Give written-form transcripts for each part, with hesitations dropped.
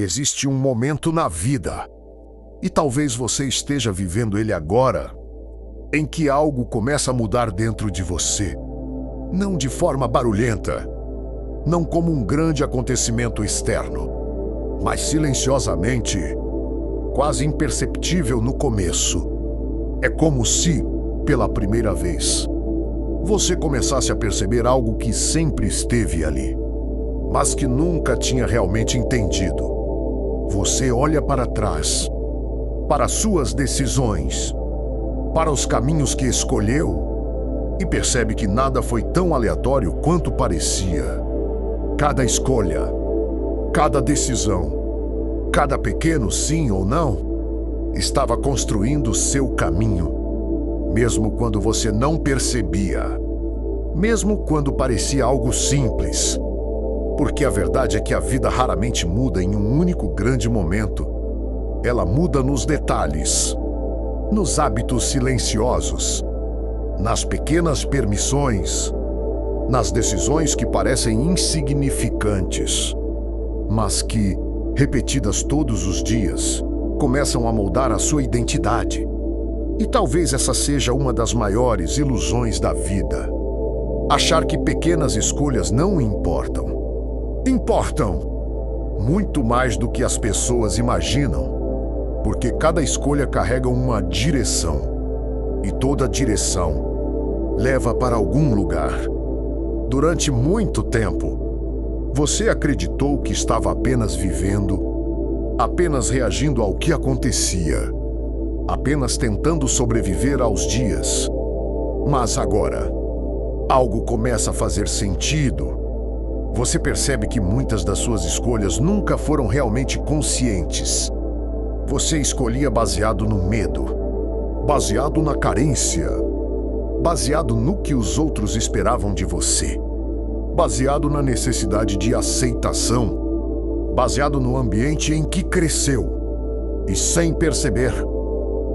Existe um momento na vida, e talvez você esteja vivendo ele agora, em que algo começa a mudar dentro de você. Não de forma barulhenta, não como um grande acontecimento externo, mas silenciosamente, quase imperceptível no começo. É como se, pela primeira vez, você começasse a perceber algo que sempre esteve ali, mas que nunca tinha realmente entendido. Você olha para trás, para suas decisões, para os caminhos que escolheu, e percebe que nada foi tão aleatório quanto parecia. Cada escolha, cada decisão, cada pequeno sim ou não, estava construindo seu caminho, mesmo quando você não percebia, mesmo quando parecia algo simples. Porque a verdade é que a vida raramente muda em um único grande momento. Ela muda nos detalhes, nos hábitos silenciosos, nas pequenas permissões, nas decisões que parecem insignificantes, mas que, repetidas todos os dias, começam a moldar a sua identidade. E talvez essa seja uma das maiores ilusões da vida. Achar que pequenas escolhas não importam. Importam muito mais do que as pessoas imaginam, porque cada escolha carrega uma direção, e toda direção leva para algum lugar. Durante muito tempo, você acreditou que estava apenas vivendo, apenas reagindo ao que acontecia, apenas tentando sobreviver aos dias. Mas agora, algo começa a fazer sentido. Você percebe que muitas das suas escolhas nunca foram realmente conscientes. Você escolhia baseado no medo, baseado na carência, baseado no que os outros esperavam de você, baseado na necessidade de aceitação, baseado no ambiente em que cresceu. E sem perceber,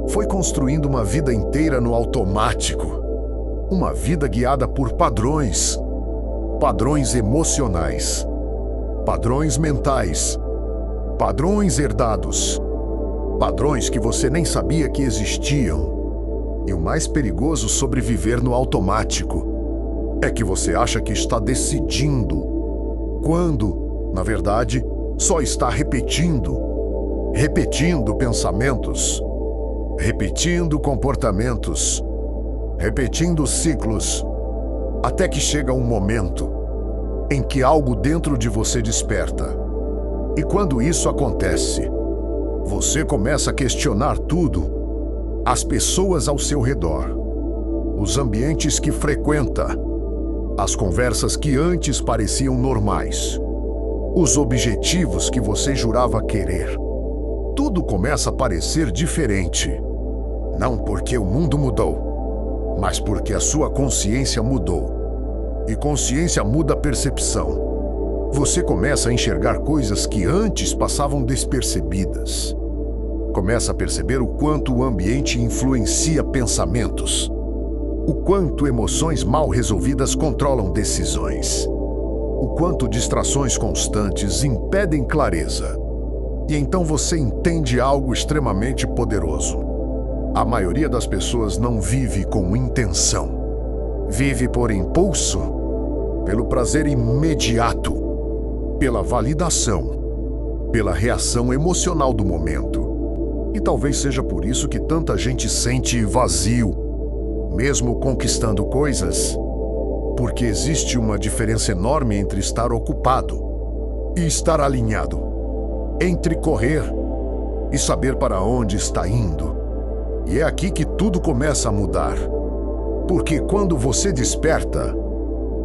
foi construindo uma vida inteira no automático, uma vida guiada por padrões. Padrões emocionais, padrões mentais, padrões herdados, padrões que você nem sabia que existiam. E o mais perigoso sobre viver no automático é que você acha que está decidindo, quando, na verdade, só está repetindo pensamentos, repetindo comportamentos, repetindo ciclos, até que chega um momento em que algo dentro de você desperta. E quando isso acontece, você começa a questionar tudo, as pessoas ao seu redor, os ambientes que frequenta, as conversas que antes pareciam normais, os objetivos que você jurava querer. Tudo começa a parecer diferente. Não porque o mundo mudou, mas porque a sua consciência mudou. E consciência muda a percepção. Você começa a enxergar coisas que antes passavam despercebidas. Começa a perceber o quanto o ambiente influencia pensamentos. O quanto emoções mal resolvidas controlam decisões. O quanto distrações constantes impedem clareza. E então você entende algo extremamente poderoso. A maioria das pessoas não vive com intenção. Vive por impulso, pelo prazer imediato, pela validação, pela reação emocional do momento. E talvez seja por isso que tanta gente sente vazio, mesmo conquistando coisas, porque existe uma diferença enorme entre estar ocupado e estar alinhado, entre correr e saber para onde está indo. E é aqui que tudo começa a mudar. Porque quando você desperta,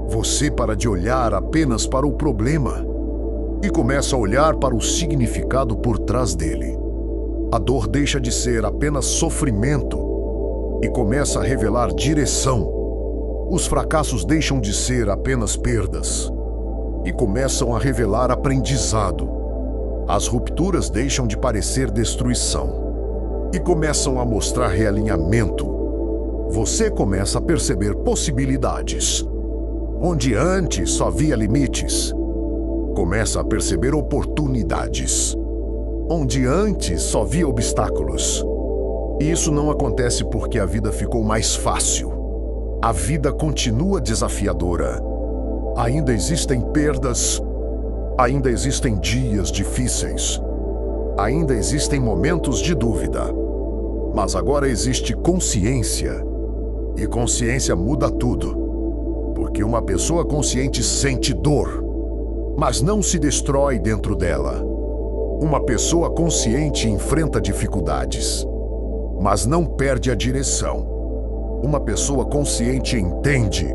você para de olhar apenas para o problema e começa a olhar para o significado por trás dele. A dor deixa de ser apenas sofrimento e começa a revelar direção. Os fracassos deixam de ser apenas perdas e começam a revelar aprendizado. As rupturas deixam de parecer destruição e começam a mostrar realinhamento. Você começa a perceber possibilidades. Onde antes só via limites, começa a perceber oportunidades. onde antes só via obstáculos. E isso não acontece porque a vida ficou mais fácil. A vida continua desafiadora. Ainda existem perdas, ainda existem dias difíceis, ainda existem momentos de dúvida. Mas agora existe consciência, e consciência muda tudo. Porque uma pessoa consciente sente dor, mas não se destrói dentro dela. Uma pessoa consciente enfrenta dificuldades, mas não perde a direção. Uma pessoa consciente entende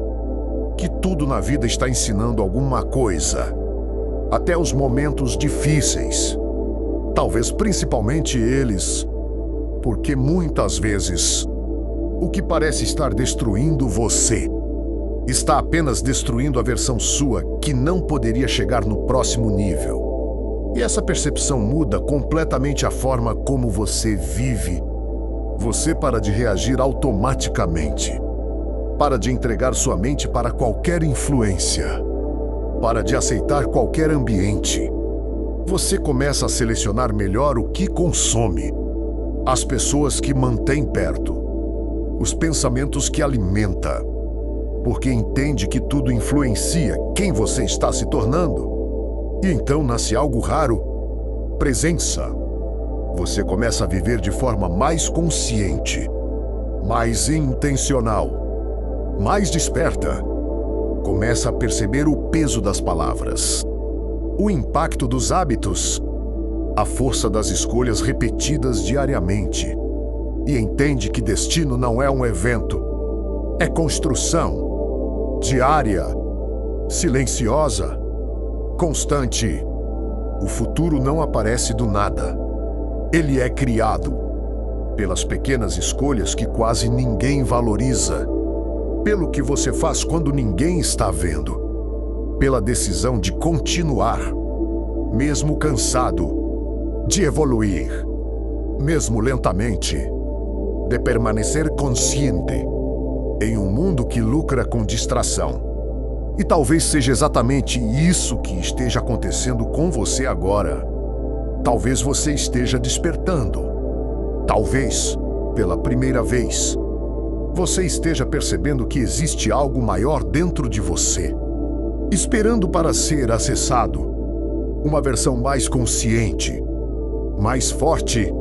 que tudo na vida está ensinando alguma coisa, até os momentos difíceis. Talvez principalmente eles, porque muitas vezes o que parece estar destruindo você está apenas destruindo a versão sua que não poderia chegar no próximo nível. E essa percepção muda completamente a forma como você vive. Você para de reagir automaticamente. Para de entregar sua mente para qualquer influência. Para de aceitar qualquer ambiente. Você começa a selecionar melhor o que consome, as pessoas que mantém perto, os pensamentos que alimenta, porque entende que tudo influencia quem você está se tornando. E então nasce algo raro: presença. Você começa a viver de forma mais consciente, mais intencional, mais desperta. Começa a perceber o peso das palavras, o impacto dos hábitos, a força das escolhas repetidas diariamente. E entende que destino não é um evento, é construção diária, silenciosa, constante. O futuro não aparece do nada. Ele é criado pelas pequenas escolhas que quase ninguém valoriza, pelo que você faz quando ninguém está vendo, pela decisão de continuar, mesmo cansado, de evoluir, mesmo lentamente, de permanecer consciente em um mundo que lucra com distração. E talvez seja exatamente isso que esteja acontecendo com você agora. Talvez você esteja despertando. Talvez, pela primeira vez, você esteja percebendo que existe algo maior dentro de você, esperando para ser acessado. Uma versão mais consciente, mais forte,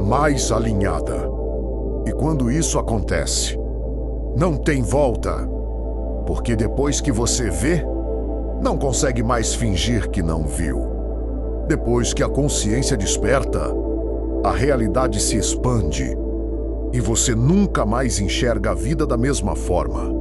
mais alinhada. E quando isso acontece, não tem volta, porque depois que você vê, não consegue mais fingir que não viu. Depois que a consciência desperta, a realidade se expande e você nunca mais enxerga a vida da mesma forma.